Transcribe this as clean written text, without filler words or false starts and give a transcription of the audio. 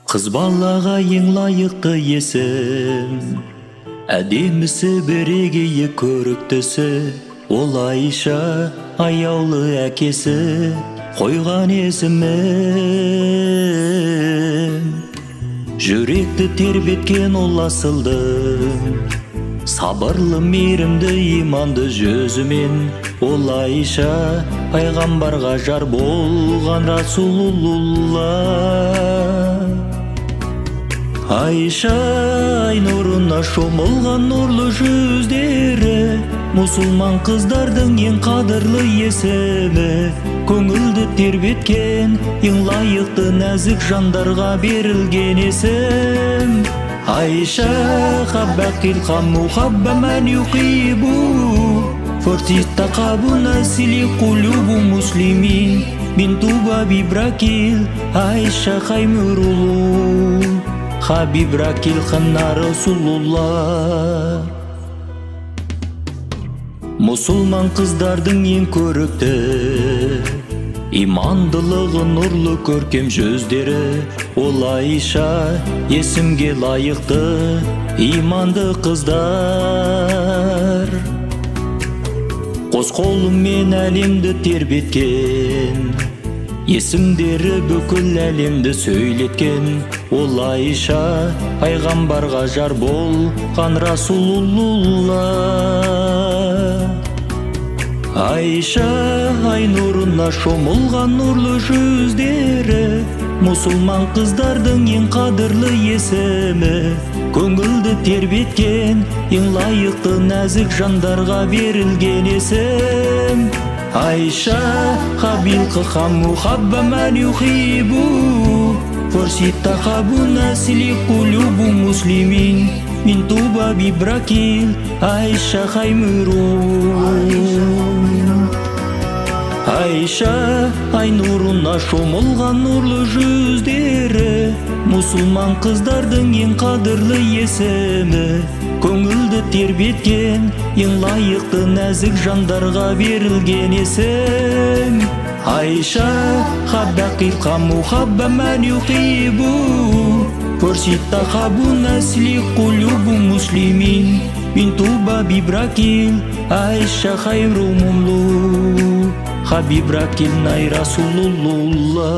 Kız балаға ең лайықты есім, әдемісі бірегейі көріктісі, ол Айша аяулы әкесі қойған есімін. Жүректі тербеткен ол асылдың, сабырлы мейірімді иманды жүзімен, ол Айша пайғамбарға жар болған Расулулла. Айша ай нұрына шомылған нұрлы жүздері, мұсылман қыздардың ең қадірлі есімі, көңілді тербеткен ең лайықты нәзік жандарға берілген есім. Айша хаббақил хаму хабба ман юқибу, фортиста қабу насили қулубу муслимин, бинтуба бибракил Айша хаймурулу, Хабиб Ракил ханна Расулулла. Мұсылман қыздардың ең көрікті, имандылығы нұрлы көркем жүздері, ол Айша есімге лайықты иманды қыздар. Қос қолымен әлемді тербеткен, есімдері бүкіл әлемді сөйлеткен, ол Айша пайғамбарға жар болған Расулулла. Айша ай нұрына шомылған нұрлы жүздері, мұсылман қыздардың ең қадірлі есімі, көңілді тербеткен ең лайықты нәзік жандарға берілген есім. Айша хабилқы хаму хабба ман юхибу, форсита хабу насили кулубу муслимин, минтуба бибракил Айша хаймуру. Айша ай нұрына шомылған нұрлы жүздері, мұсылман қыздардың ең қадірлі есімі, көңілді тербеткен ең лайықты нәзік жандарға берілген есім. Айша хаббақил хаму хабба ман юқибу, форсита хабу насли кулубу муслимин, бинтуба бибракил Айша хайру мумлу, Хабиб Ракил най Расулулла.